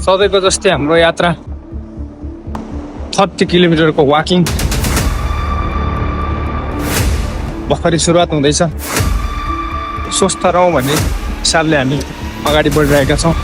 सधैँको जस्तै हाम्रो यात्रा 30 किलोमिटरको वाकिङ भर्खरै सुरुवात हुँदैछ। स्वस्थ रहौँ भन्ने हिसाबले हामी अगाडि बढिरहेका छौँ।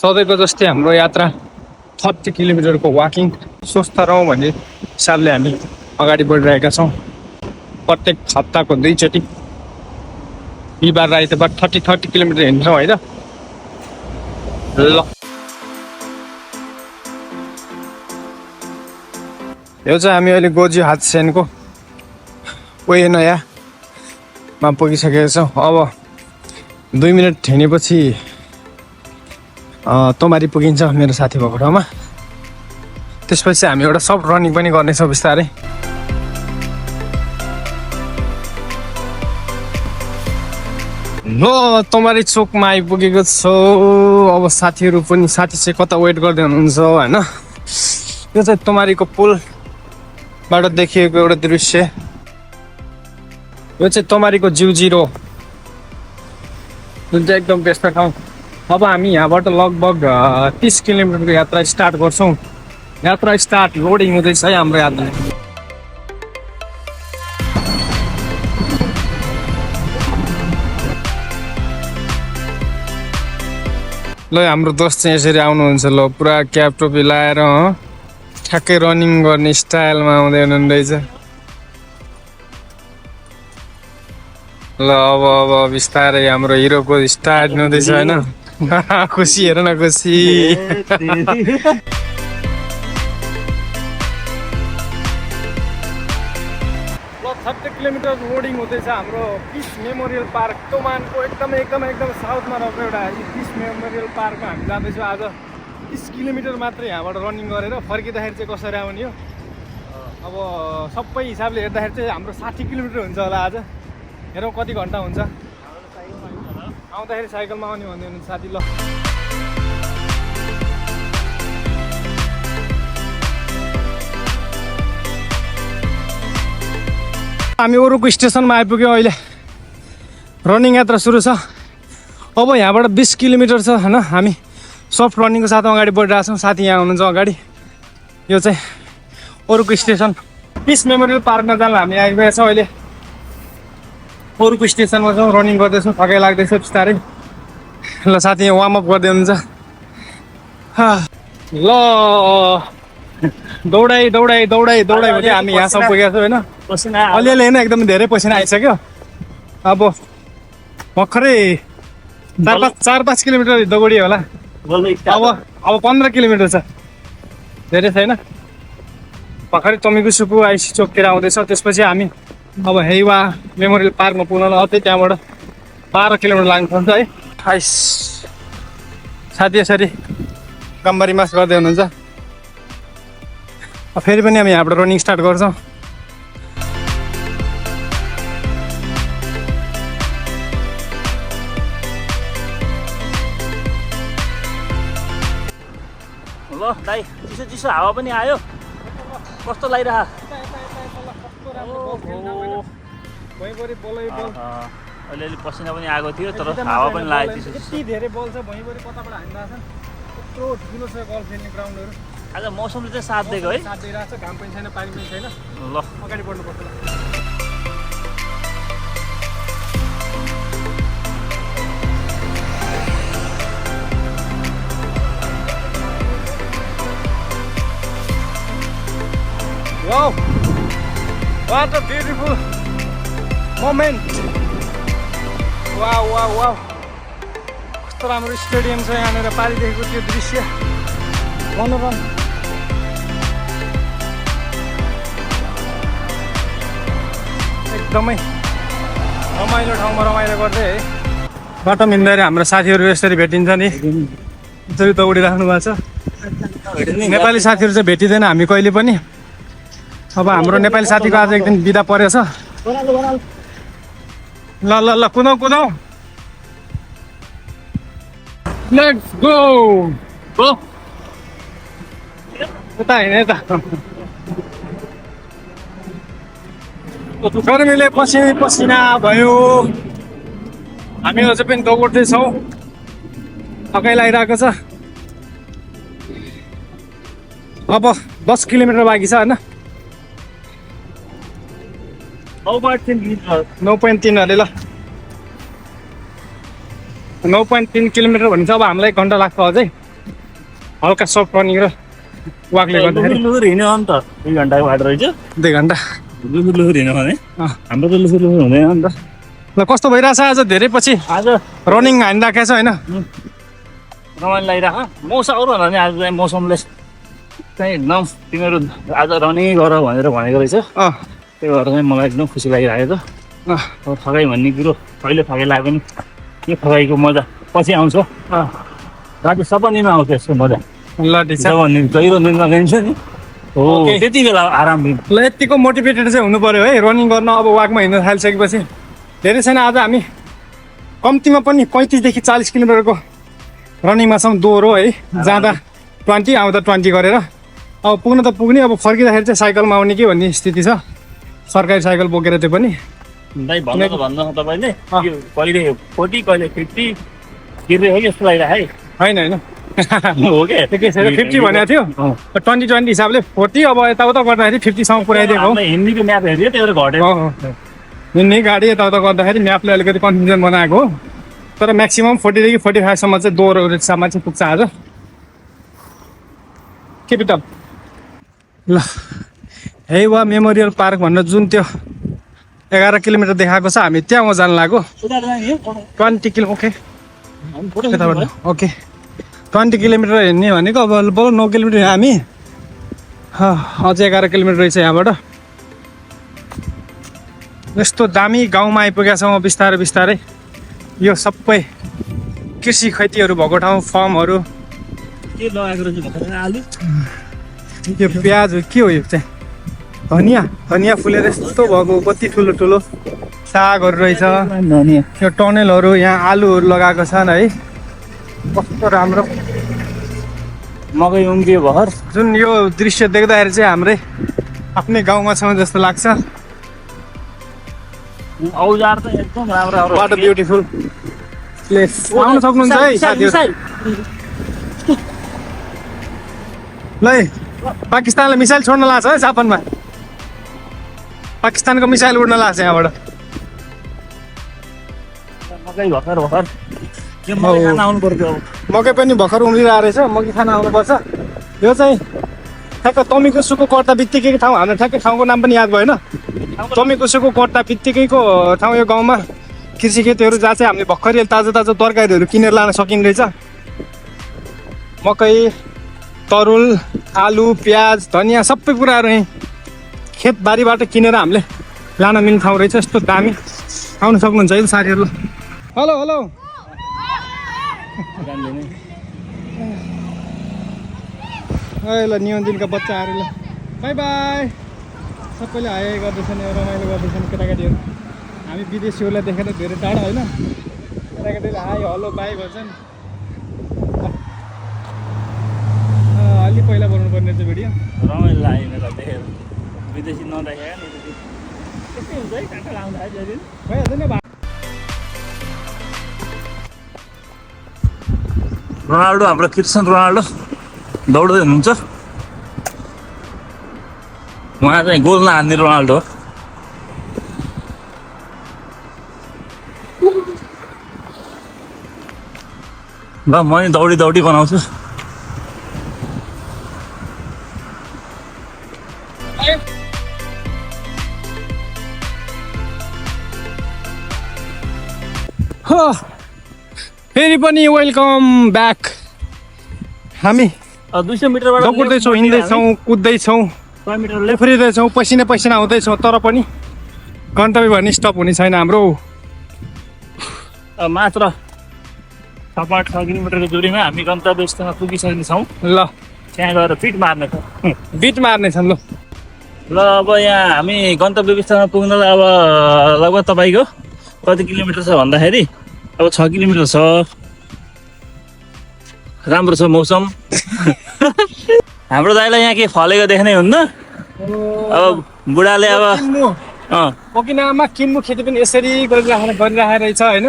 सधैँको जस्तै हाम्रो यात्रा 30 किलोमिटरको वाकिङ स्वस्थ रहौँ भन्ने हिसाबले हामी अगाडि बढिरहेका छौँ। प्रत्येक हप्ताको 2 चोटि बिहिबार र आइतबार 30 किलोमिटर हिँड्छौँ होइन। ल यो चाहिँ हामी अहिले गोजी हाटसेनको कोही नयाँमा पुगिसकेका छौँ। अब 2 मिनट हिँडेपछि तोमारी पुगिन्छ मेरो साथी भएको ठाउँमा। त्यसपछि हामी एउटा सफ्ट रनिङ पनि गर्नेछौँ बिस्तारै। ल तोमारी चोकमा आइपुगेको छौँ। अब साथी चाहिँ कता वेट गर्दै हुनुहुन्छ होइन। यो चाहिँ तोमारीको पुलबाट देखिएको एउटा दृश्य। यो चाहिँ तोमारीको जिउ0 जुन चाहिँ एकदम व्यस्त ठाउँ। अब हामी यहाँबाट लगभग 30 किलोमिटरको यात्रा स्टार्ट गर्छौँ। यात्रा स्टार्ट लोडिङ हुँदैछ है हाम्रो यात्रा। ल हाम्रो दोस्त चाहिँ यसरी आउनुहुन्छ। ल पुरा क्याप टोपी लाएर ठ्याक्कै रनिङ गर्ने स्टाइलमा आउँदै हुनुहुँदैछ। ल अब बिस्तारै हाम्रो हिरोको स्टार्ट हुँदैछ होइन। खुसी हेर न खुसी। ल 30 किलोमिटर लोडिङ हुँदैछ हाम्रो पिस मेमोरियल पार्क तोमानको एकदम साउथमा रहेको एउटा पिस मेमोरियल पार्कमा हामी जाँदैछौँ। आज 30 किलोमिटर मात्रै यहाँबाट रनिङ गरेर फर्किँदाखेरि चाहिँ कसरी आउने हो। अब सबै हिसाबले हेर्दाखेरि चाहिँ हाम्रो 60 किलोमिटर हुन्छ होला आज। हेरौँ कति घन्टा हुन्छ। आउँदाखेरि साइकलमा आउने भन्दै हुनुहुन्छ साथी। ल हामी अरूको स्टेसनमा आइपुग्यौँ। अहिले रनिङ यात्रा सुरु छ। अब यहाँबाट 20 किलोमिटर छ होइन। हामी सफ्ट रनिङको साथमा अगाडि बढिरहेको छौँ। साथी यहाँ हुनुहुन्छ अगाडि। यो चाहिँ अरूको स्टेसन पिस मेमोरियल पार्कमा जान हामी आइपुगेका छौँ। अहिले अरूको स्टेसनमा छौँ, रनिङ गर्दैछौँ। थकाइ लाग्दैछ बिस्तारै। ल साथी यहाँ वार्मअप गर्दै हुनुहुन्छ। ल दौडाइ भने हामी यहाँसम्म पुगेका छौँ होइन। अलिअलि होइन एकदम धेरै पसिना आइसक्यो। अब भर्खरै 4-5 किलोमिटर दौडियो होला। अब 15 किलोमिटर छ, धेरै छैन। भर्खरै तमिको सुकु आइसी चोकतिर आउँदैछ। त्यसपछि हामी अब हेवा मेमोरियल पार्कमा पुग्नलाई अझै त्यहाँबाट 12 किलोमिटर लाग्छ है। हाइस साथी यसरी गम्बरी मास गर्दै हुनुहुन्छ। फेरि पनि हामी यहाँबाट रनिङ स्टार्ट गर्छौँ। ल दाइ चिसो हावा पनि आयो। कस्तो लागिरह अलिअलि पसिना पनि आएको थियो तर हावा पनि लागेको थियो। यति धेरै बल छ भैँभरि कताबाट हान्दा छ। यत्रो ठुलो छ गल्फ खेल्ने ग्राउन्डहरू। आज मौसमले चाहिँ साथ दिएको है। साथ दिइरहेको छ। घाम पनि छैन, पानी पनि छैन। ल अगाडि बढ्नुपर्छ। Wow! What a beautiful moment! Wow! कस्तो राम्रो स्टेडियम छ यहाँनिर। पारिदेखिको त्यो दृश्य मनोरम एकदमै रमाइलो ठाउँमा रमाइलो गर्दै है बाटो मिल्दाखेरि हाम्रो साथीहरू यसरी भेटिन्छ नि यसरी दौडिराख्नु भएको छ नेपाली साथीहरू चाहिँ भेटिँदैन हामी कहिले पनि अब हाम्रो नेपाली साथीको आज एक दिन बिदा परेछ ल ल ल कुदाउ कुदाउ लेट्स गो गो यता होइन यता गर्मीले पसिना भयो हामी अझै पनि दौड्दैछौँ थकाइ लागिरहेको छ अब 10 किलोमिटर बाँकी छ होइन 9.3 अरे ल 9.3 किलोमिटर भने चाहिँ अब हामीलाई 1 घन्टा लाग्छ अझै हल्का सफ्ट रनिङ र वाकले गर्दाखेरि लुहुर हिँड्यो अन्त 2 घन्टाको बाटो रहेछ 2 घन्टा लुहुर हिँड्यो भने हाम्रो त लुहुर हुँदैन नि त ल कस्तो भइरहेछ आज धेरै पछि आज रनिङ हानिराखेको छ होइन रमाइलो लागिरहेको मौसम आउनु भने आज चाहिँ मौसमले चाहिँ एकदम तिमीहरू आज रनिङ गर भनेर भनेको रहेछ त्यही भएर चाहिँ मलाई एकदम खुसी लागिरहेको छ अब थकाइ भन्ने कुरो कहिले थकाइ लागे पनि यो थकाइको मजा पछि आउँछ राति सपनीमा आउँछ यसको मजा ल ठिक छ जब गहिरो निन्द्रा लिन्छ नि हो त्यति बेला आराम दिन्छ ल यतिको मोटिभेटेड चाहिँ हुनु पर्यो है रनिङ गर्न अब वाकमा हिँड्न थालिसकेपछि धेरै छैन आज हामी कम्तीमा पनि 35 देखि 40 किलोमिटरको रनिङमा छौँ दोहोरो है जाँदा 20 आउँदा 20 गरेर अब पुग्न त पुग्ने अब फर्किँदाखेरि चाहिँ साइकलमा आउने कि भन्ने स्थिति छ सरकारी साइकल बोकेर त्यो पनि दाइ भन्नु त भन्नु तपाईँले कहिले 40 कहिले 50 गिर्दै हो कि जस्तो लागिरहेको होइन होइन है हो कि ठिकै छ 50 भनेको थियो 20 हिसाबले 40 अब यताउता गर्दाखेरि 50 सम्म पुऱ्याइदिएको हो हिन्दीको म्याप हेऱ्यो त्यही भएर घट्यो हिँड्ने गाडी यताउता गर्दाखेरि म्यापले अलिकति कन्फ्युजन बनाएको हो तर म्याक्सिमम् 40 देखि 45 सम्म चाहिँ दोहोरोसम्म चाहिँ पुग्छ आज के पिटअप ल है वा मेमोरियल पार्क भनेर जुन त्यो 11 किलोमिटर देखाएको छ हामी त्यहाँ जान लाग्यो 20 किलो ओके ओके 20 किलोमिटर हिँड्ने भनेको अब बरु 9 किलोमिटर हामी अझै 11 किलोमिटर रहेछ यहाँबाट यस्तो दामी गाउँमा आइपुगेका छौँ बिस्तारै बिस्तारै यो सबै कृषि खेतीहरू भएको ठाउँ फर्महरू के लगाएको रहेछ आलु यो प्याज के हो यो चाहिँ धनियाँ फुलेर यस्तो भएको कति ठुलो ठुलो सागहरू रहेछ यो टनेलहरू यहाँ आलुहरू लगाएको छन् है कस्तो राम्रो मकै उम्रियो भर जुन यो दृश्य देख्दाखेरि चाहिँ हाम्रै आफ्नै गाउँमा छौँ जस्तो लाग्छ औजार त एकदम राम्रो वाट अ ब्युटिफुल प्लेस आउन सक्नुहुन्छ है साथीहरू ल पाकिस्तानले मिसाइल छोड्न लाग्छ है जापानमा पाकिस्तानको मिसाइल उड्न लाग्छ यहाँबाट मकै भर्खर भर्खर के मकै खान आउनु पर्यो मकै पनि भर्खर उम्रिरहेको रहेछ मकै खान आउनुपर्छ यो चाहिँ ठ्याक्क तमिको सुको कर्ता बित्तिकैको ठाउँ हाम्रो ठ्याक्कै ठाउँको नाम पनि याद भएन तमिको सुको कर्ता बित्तिकैको ठाउँ यो गाउँमा कृषि खेतीहरू जहाँ चाहिँ हामीले भर्खरै ताजा ताजा तरकारीहरू किनेर लान सकिने रहेछ मकै तरुल आलु प्याज धनियाँ सबै कुराहरू यहीँ खेतबारीबाट किनेर हामीले लान मिल्ने ठाउँ रहेछ यस्तो दामी आउनु सक्नुहुन्छ है साथीहरू हेलो हेलो ल नियन्त्रणका बच्चाहरू ल बाई बाई सबैले हाई गर्दैछन् रमाइलो गर्दैछन् केटाकेटीहरू हामी विदेशीहरूलाई देखेर धेरै टाढा होइन केटाकेटीले हाई हेलो बाई भन्छन् अलि पहिला बनाउनु पर्ने चाहिँ भिडियो रमाइलो लाग्यो मलाई देखेर विदेशी नदेखेको त्यस्तै हुन्छ है काँटा लाउँदा भइहाल्छ नि रोनाल्डो हाम्रो क्रिस्टियानो रोनाल्डो दौड्दै हुनुहुन्छ उहाँ चाहिँ गोल नहान्ने रोनाल्डो ल म नि दौडी दौडी बनाउँछु फेरि पनि वेलकम ब्याक हामी 200 मिटरबाट दौड्दैछौँ हिँड्दैछौँ कुद्दैछौँ मिटर उफ्रिँदैछौँ पसिना पसिना आउँदैछौँ तर पनि गन्तव्य भने स्टप हुने छैन हाम्रो। मात्र 6 किलोमिटरको दूरीमा हामी गन्तव्य स्थलमा पुगिसकेका छौँ। ल त्यहाँ गएर फिट मार्ने छ। बिट मार्नेछन् ल। ल अब यहाँ हामी गन्तव्य स्थलमा पुग्नलाई अब लगभग तपाईँको कति किलोमिटर छ भन्दाखेरि अब 6 किलोमिटर छ। राम्रो छ मौसम। हाम्रो दाइलाई यहाँ के फलेको देख्नै हुन्न। अब बुढाले अब ओकिनावामा किन्मु खेती पनि यसरी गरिराखेको रहेछ होइन।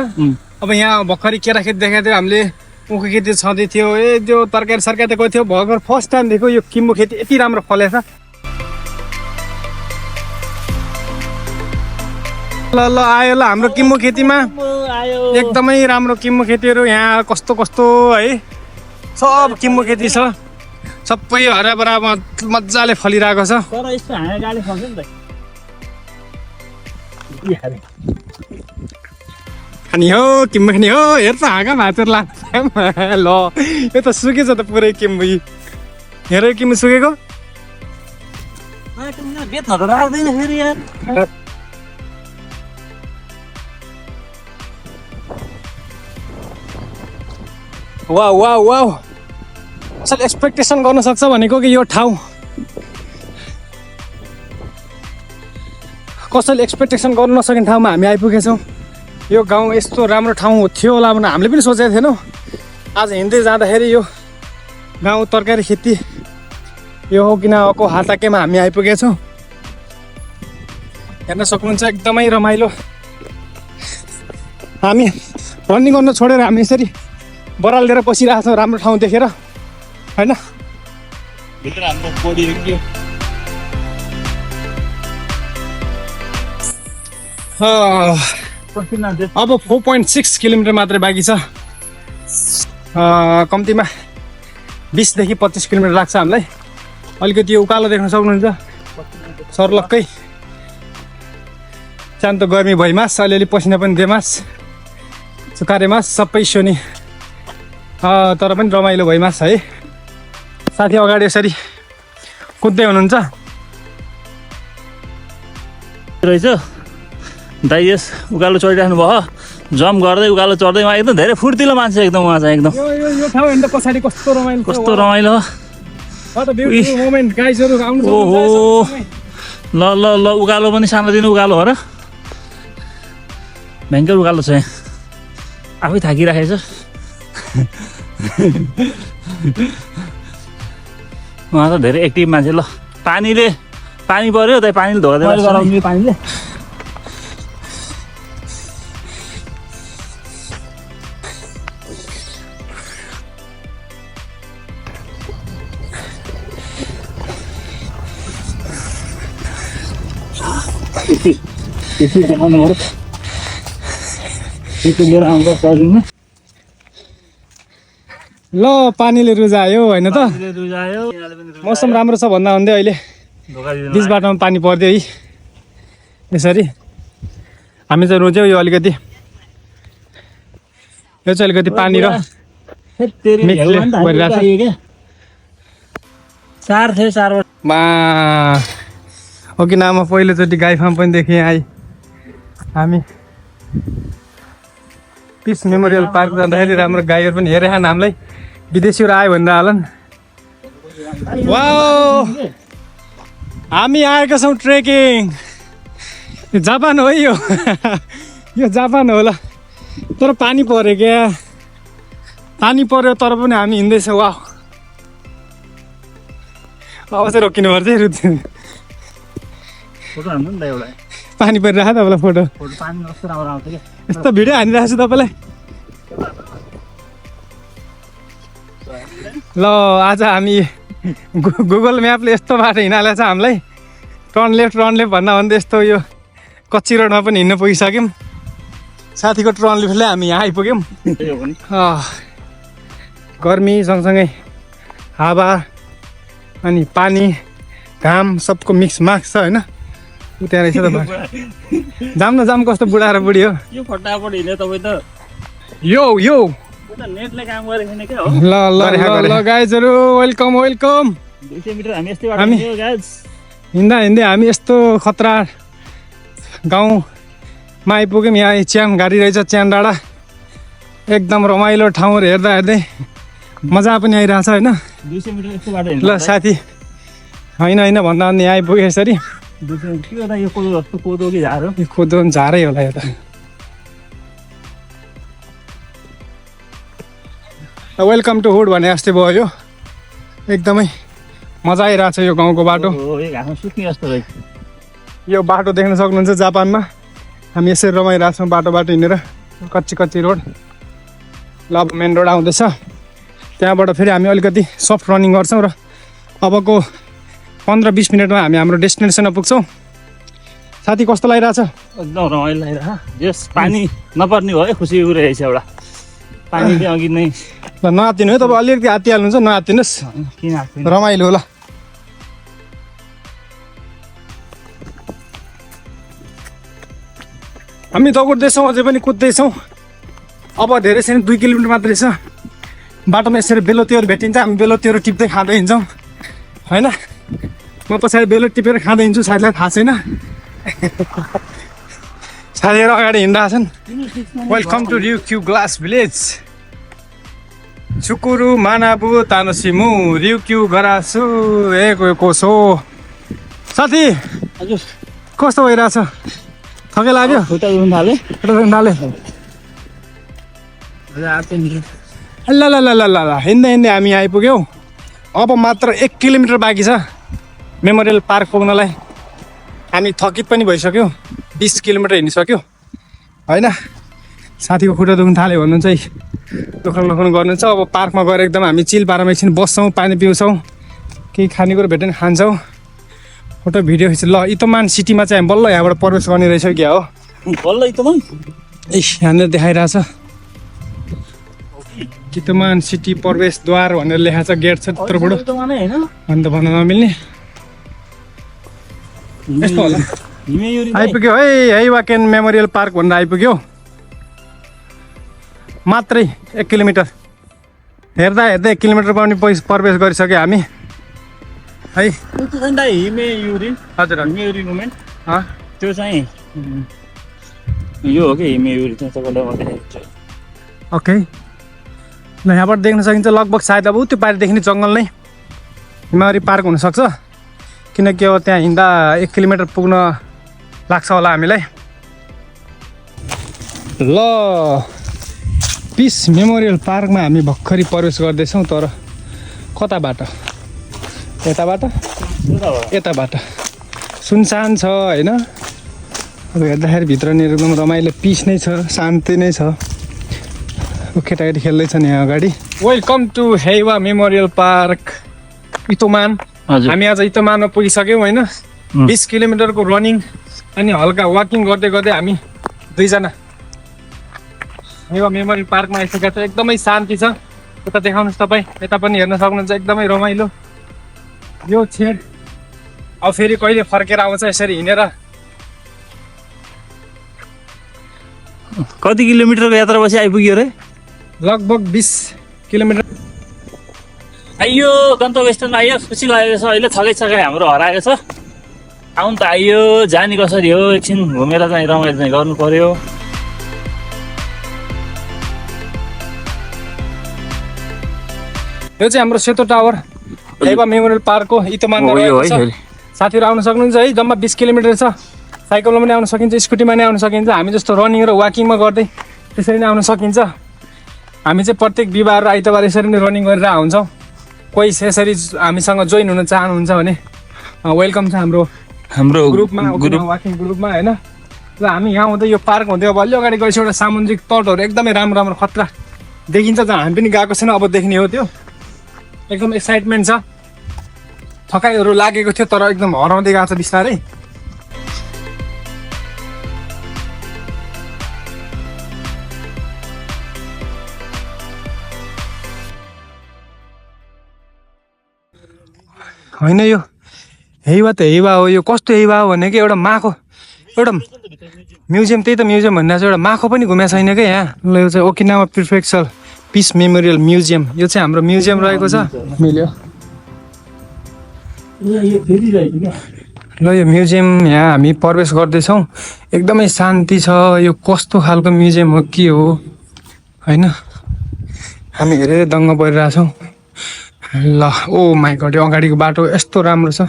अब यहाँ भर्खरै केरा खेती देखाएको थियो हामीले, उखु खेती छँदै थियो, त्यो तरकारी सरकारी त गएको थियो। भर्खर फर्स्ट टाइम देखेको यो किन्मु खेती यति राम्रो फलेछ। ल ल आयो ल हाम्रो किन्मु खेतीमा एकदमै राम्रो किन्मु खेतीहरू। यहाँ कस्तो कस्तो है सब किन्मु खेती छ, सबै हराभरा मजाले फलिरहेको छ। तर यस्तो हाँगा गाडी फल्छ नि त। खाने हो किम्बु खाने हो, हेर त हाँगा भाँचेर लाग्छ। ल यो त सुकेछ त पुरै किम्बु। हेर यो किम्बु सुकेको। बेच्न त राख्दैन फेरि यार। वाउ वाउ वाउ, असल एक्सपेक्टेसन गर्न सक्छ भनेको कि यो ठाउँ कसैले एक्सपेक्टेसन गर्नु नसक्ने ठाउँमा हामी आइपुगेछौँ। यो गाउँ यस्तो राम्रो ठाउँ थियो होला भनेर हामीले पनि सोचेको थिएनौँ। आज हिँड्दै जाँदाखेरि यो गाउँ तरकारी खेती यो हो किनवाको हाताकेमा हामी आइपुगेछौँ। हेर्न सक्नुहुन्छ एकदमै रमाइलो। हामी रनिङ गर्न छोडेर हामी यसरी बराल लिएर बसिरहेको छौँ राम्रो ठाउँ देखेर होइन। भित्र हाम्रो बडी के अब 4.6 किलोमिटर मात्रै बाँकी छ। कम्तीमा 20 देखि 25 किलोमिटर लाग्छ हामीलाई। अलिकति यो उकालो देख्न सक्नुहुन्छ, सर्लक्कै शान्त गर्मी भइमास, अलिअलि पसिना पनि दिएमास, सुकारे मास सबै सोनी। तर पनि रमाइलो भइमास है। साथी अगाडि यसरी कुद्दै हुनुहुन्छ रहेछ। दाइ यस उकालो चढिराख्नु भयो, जम्प गर्दै उकालो चढ्दै उहाँ एकदम धेरै फुर्तिलो मान्छे एकदम। उहाँ चाहिँ एकदम यो ठाउँ हेर्दा पछाडि कस्तो रमाइलो कस्तो रमाइलो। ओहो ल ल ल उकालो पनि सानोदिनो उकालो हो र, भयङ्कर उकालो छ यहाँ। आफै थाकिराखेछ। उहाँ त धेरै एक्टिभ मान्छे। ल पानी पर्यो त पानीले धोका पानीले। ल पानीले रुजायो होइन त। मौसम राम्रो छ भन्दा भन्दै अहिले बिच बाटोमा पानी पर्यो है। यसरी हामी चाहिँ रोज्यौँ। यो अलिकति यो चाहिँ अलिकति पानी र ओकिनावामा पहिलोचोटि गाई फार्म पनि देखेँ आइ। हामी पिस मेमोरियल पार्क जाँदाखेरि राम्रो गाईहरू पनि हेरे खान हामीलाई विदेशीहरू आयो भनेर हालन। वाउ हामी आएका छौँ ट्रेकिङ। जापान हो यो। यो जापान होला, तर पानी पऱ्यो क्या, पानी पऱ्यो तर पनि हामी हिँड्दैछौँ। वाह अब चाहिँ रोकिनु पर्छ है। पानी परिरहेको तपाईँलाई फोटो यस्तो भिडियो हानिरहेको छु तपाईँलाई। ल आज हामी गुगल म्यापले यस्तो बाटो हिँडालेको छ हामीलाई। टर्न लेफ्ट भन्दा भन्दै यस्तो यो कच्ची रोडमा पनि हिँड्न पुगिसक्यौँ। साथीको टर्न लेफ्टले हामी यहाँ आइपुग्यौँ। गर्मी सँगसँगै हावा अनि पानी घाम सबको मिक्स मार्क्स छ होइन। त्यहाँ रहेछ त जाम न जाम कस्तो बुढा र बुढी हो। यो फटाफट हिँड्यो तपाईँ त। यो नेटले काम गरेको छैन क्या हो। ल गाइजहरू वेलकम वेलकम। 200 मिटर हामी यस्तै बाटो हिँड्दै गाइज। हिँड्दा हामी यस्तो खतरा गाउँमा आइपुग्यौँ। यहाँ च्यान गाडी रहेछ, च्यान डाँडा एकदम रमाइलो ठाउँहरू हेर्दा हेर्दै मजा पनि आइरहेछ होइन। 200 मिटर यस्तो बाटो ल साथी होइन होइन भन्दा पनि यहाँ आइपुग्यो यसरी। 200 मिटर के गर्दा यो कोदो जस्तो कोदो कि झार हो? यो खोदो झारै होला यो त। वेलकम टु हुड भने जस्तै भयो यो, एकदमै मजा आइरहेछ यो गाउँको बाटो। घाँसमा सुत्ने जस्तो रहेछ। यो बाटो देख्न सक्नुहुन्छ जापानमा हामी यसरी रमाइरहेछौँ बाटो हिँडेर, कच्ची रोड। ल अब मेन रोड आउँदैछ, त्यहाँबाट फेरि हामी अलिकति सफ्ट रनिङ गर्छौँ र अबको 15-20 मिनटमा हामी हाम्रो डेस्टिनेसनमा पुग्छौँ। साथी कस्तो लागिरहेछ? एकदम रमाइलो लागिरहेछ। जस पानी नपर्ने भयो खुसी रहेछ एउटा। पानी चाहिँ अघि नै ल नआत्तिनु है तपाईँ, अलिकति आत्तिहाल्नुहुन्छ, नआत्तिनुहोस्, किन आएको रमाइलो होला। हामी दौड्दैछौँ, अझै पनि कुद्दैछौँ। अब धेरै छैन, 2 किलोमिटर मात्रै छ। बाटोमा यसरी बेलुतीहरू भेटिन्छ, हामी बेलुतीहरू टिप्दै खाँदै हिँड्छौँ होइन। म पछाडि बेलुती टिपेर खाँदै हिँड्छु, साथीलाई थाहा छैन। साथीहरू अगाडि हिँडिरहेछन्। वेलकम टु रिउक्यू ग्लास भिलेज, चुकुरु मानाबु तानोसिमु रिउक्यू गरासु ए कोसो। साथी हजुर कस्तो भइरहेछ? थकै लाग्यो? खुट्टा दुख्न थाले। ल ल ल ल ल ल हिँड्दै हामी आइपुग्यौँ। अब मात्र 1 किलोमिटर बाँकी छ मेमोरियल पार्क पुग्नलाई। हामी थकित पनि भइसक्यौँ, 20 किलोमिटर हिँडिसक्यो होइन। साथीको खुट्टा दुख्न थाल्यो भन्नु चाहिँ दोकान गर्नु छ। अब पार्कमा गएर एकदम हामी चिल पारामा एकछिन बस्छौँ, पानी पिउँछौँ, केही खानेकुरो भेट्यो भने खान्छौँ, फोटो भिडियो खिच्छ। ल इतोमान सिटीमा चाहिँ हामी बल्ल यहाँबाट प्रवेश गर्ने रहेछ क्या हो। बल्ल इतोमान यहाँनिर देखाइरहेछ इतोमान सिटी प्रवेशद्वार भनेर लेखाएको छ, गेट छ त्यत्रोबाट अन्त भन्न नमिल्ने। यस्तो होला। आइपुग्यो है हैवाकेन मेमोरियल पार्क भनेर आइपुग्यो। मात्रै 1 किलोमिटर हेर्दा 1 किलोमिटर पनि प्रवेश गरिसक्यो हामी है। हजुर त्यो चाहिँ यो हो कि हिमेयुरी चाहिँ तपाईँलाई ओके। ल यहाँबाट देख्न सकिन्छ लगभग सायद अब त्यो पारिदेखि नै जङ्गल नै हिमावरी पार्क हुनसक्छ, किनकि अब त्यहाँ हिँड्दा 1 किलोमिटर पुग्न लाग्छ होला हामीलाई। ल पिस मेमोरियल पार्कमा हामी भर्खरै प्रवेश गर्दैछौँ, तर कताबाट? यताबाट सुनसान छ होइन। अब हेर्दाखेरि भित्रनिर एकदम रमाइलो पिस नै छ, शान्ति नै छ। केटाकेटी खेल्दैछन् यहाँ अगाडि। वेलकम टु हेवा मेमोरियल पार्क इतोमान। हामी आज इतोमानमा पुगिसक्यौँ होइन। 20 किलोमिटरको रनिङ अनि हल्का वाकिङ गर्दै गर्दै हामी दुईजना हेवा मेमोरियल पार्कमा आइसकेका छ। एकदमै शान्ति छ। यता देखाउनुहोस् तपाईँ, यता पनि हेर्न सक्नुहुन्छ, एकदमै रमाइलो यो छेड। अब फेरि कहिले फर्केर आउँछ यसरी हिँडेर। कति किलोमिटरको यात्रा पछि आइपुग्यो रे? लगभग 20 किलोमिटर। आइयो गन्तव्य स्थानमा आइयो, खुसी लागेको छ। अहिले थकै हाम्रो हराएको छ। आउनु त आइयो, जाने कसरी हो, एकछिन घुमेर चाहिँ रमाइलो चाहिँ गर्नु पर्यो। यो चाहिँ हाम्रो सेतो टावर हेवा मेमोरियल पार्कको इतोमानमा रहेको छ। साथीहरू आउन सक्नुहुन्छ है। जम्मा 20 किलोमिटर छ। साइकलमा पनि आउन सकिन्छ, स्कुटीमा नै आउन सकिन्छ। हामी जस्तो रनिङ र वाकिङमा गर्दै त्यसरी नै आउन सकिन्छ। हामी चाहिँ प्रत्येक बिहिबार र आइतबार यसरी नै रनिङ गरेर आउँछौँ। कोही यसरी हामीसँग जोइन हुन चाहनुहुन्छ भने वेलकम छ हाम्रो ग्रुपमा, वाकिङ ग्रुपमा होइन। र हामी यहाँ हुँदै यो पार्क हुँदै अब अलि अगाडि गएपछि एउटा सामुद्रिक तटहरू एकदमै राम्रो खतरा देखिन्छ, जहाँ हामी पनि गएको छैन, अब देख्ने हो। त्यो एकदम एक्साइटमेन्ट छ। थकाइहरू लागेको थियो तर एकदम हराउँदै गएको छ बिस्तारै। होइन यो हेवा त हेवा हो। यो कस्तो हेवा हो भने कि एउटा माखो, एउटा म्युजियम, त्यही त म्युजियम भन्दा चाहिँ एउटा माखो पनि घुमेको छैन क्या यहाँ। ल यो चाहिँ Okinawa prefecture peace memorial museum, यो चाहिँ हाम्रो म्युजियम रहेको छ। मिल्यो ल यो म्युजियम यहाँ हामी प्रवेश गर्दैछौँ एकदमै शान्ति छ यो कस्तो खालको म्युजियम हो के हो होइन हामी हेरेर दङ्ग परिरहेछौँ ल ओ माई गड यो अगाडिको बाटो यस्तो राम्रो छ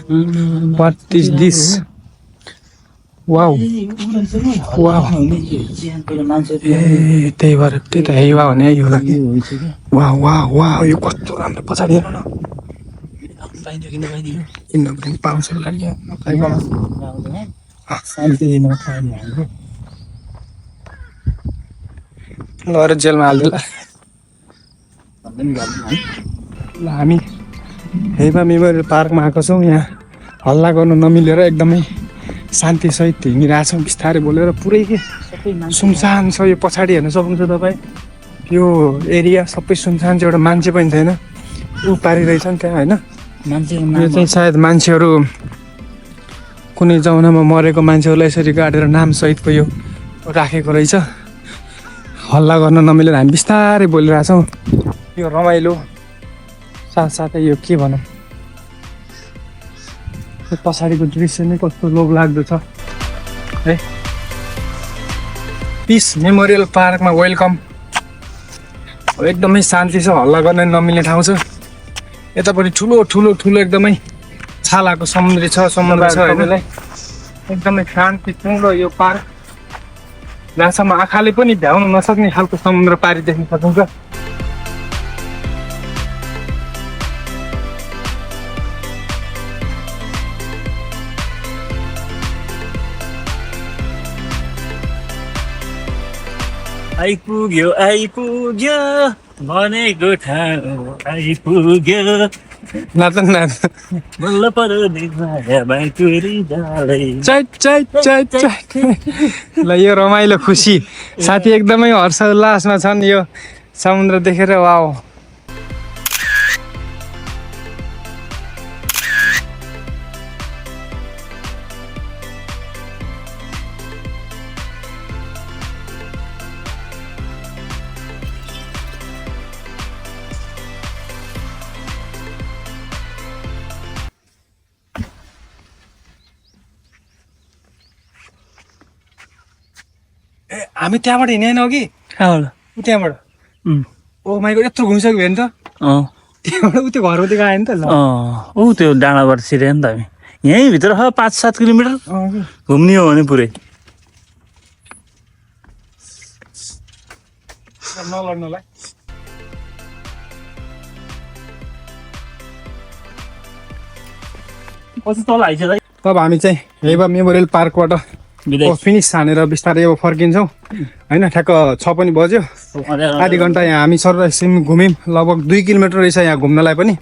what is this wow wow ए त्यही भएर त्यही त हेवा भने यो लागि वाह वाह वाह यो कस्तो राम्रो पछाडि हेर्नु न किन्न पनि पाउँछ होला नि ल अरे जेलमा हालिदिएला ल हामी हेमा मेमोरियल पार्कमा आएको छौँ यहाँ हल्ला गर्नु नमिलेर एकदमै शान्तिसहित हिँडिरहेछौँ बिस्तारै बोलेर पुरै के सुनसान छ यो पछाडि हेर्न सक्नुहुन्छ तपाईँ यो एरिया सबै सुनसान छ एउटा मान्छे पनि छैन ऊ पारिरहेछ नि त्यहाँ होइन यो चाहिँ सायद मान्छेहरू कुनै जमानामा मरेको मान्छेहरूलाई यसरी गाडेर नामसहितको यो राखेको रहेछ हल्ला गर्न नमिलेर हामी बिस्तारै बोलिरहेछौँ यो रमाइलो साथसाथै यो के भनौँ यो पछाडिको दृश्य नै कस्तो लोभलाग्दो छ है पिस मेमोरियल पार्कमा वेलकम एकदमै शान्ति छ हल्ला गर्न नमिल्ने ठाउँ छ यतापट्टि ठुलो ठुलो ठुलो एकदमै छालाको समुद्र छ होइन एकदमै शान्तिपूर्ण यो पार्क जहाँसम्म आँखाले पनि भ्याउन नसक्ने खालको समुद्र पारी देख्न सकिन्छ आइपुग्यो भनेको ठाउँ आइपुग्यो नाच बल्ल पऱ्यो ल यो रमाइलो खुसी साथी एकदमै हर्ष उल्लासमा छन् यो समुद्र देखेर वाउ हामी त्यहाँबाट हिँडेन हो कि त्यहाँबाट ओ माइको यत्रो घुमिसक्यो भने त त्यहाँबाट उ त्यो घरदेखि आयो नि त ल ऊ त्यो डाँडाबाट छिर्यो नि त हामी यहीँभित्र 5-7 किलोमिटर घुम्ने हो भने पुरै नलड्नुलाई पछि तल आइसक्यो अब हामी चाहिँ हेबा मेमोरियल पार्कबाट फिनिस हानेर बिस्तारै अब फर्किन्छौँ होइन ठ्याक्क 6 पनि बज्यो आधी घन्टा यहाँ हामी सरसिम घुम्यौँ लगभग 2 किलोमिटर रहेछ यहाँ घुम्नलाई पनि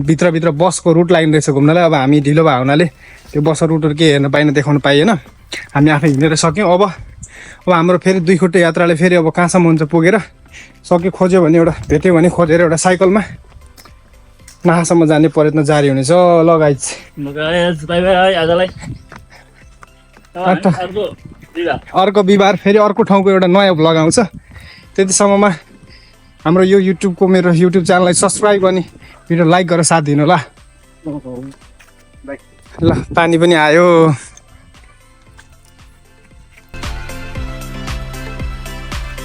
भित्रभित्र बसको रुट लाइन रहेछ घुम्नलाई अब हामी ढिलो भएको हुनाले त्यो बस रुटहरू के हेर्न पाइन देखाउनु पाइएन हामी आफै हिँडेर सक्यौँ अब हाम्रो फेरि 2 खुट्टे यात्राले फेरि अब कहाँसम्म हुन्छ पुगेर सक्यो खोज्यो भने एउटा भेट्यो भने खोजेर एउटा साइकलमा नाहासम्म जाने प्रयत्न जारी हुनेछ ल गाइज बाई बाई आजलाई अर्को बिहिबार फेरि अर्को ठाउँको एउटा नयाँ भ्लग आउँछ त्यतिसम्ममा हाम्रो यो युट्युबको मेरो युट्युब च्यानललाई सब्सक्राइब गर्ने भिडियो लाइक गरेर साथ दिनु ल ल पानी पनि आयो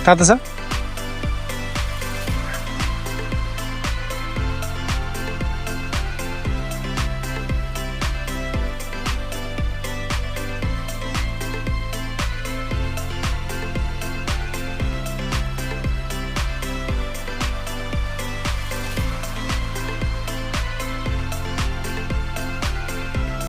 तातो छ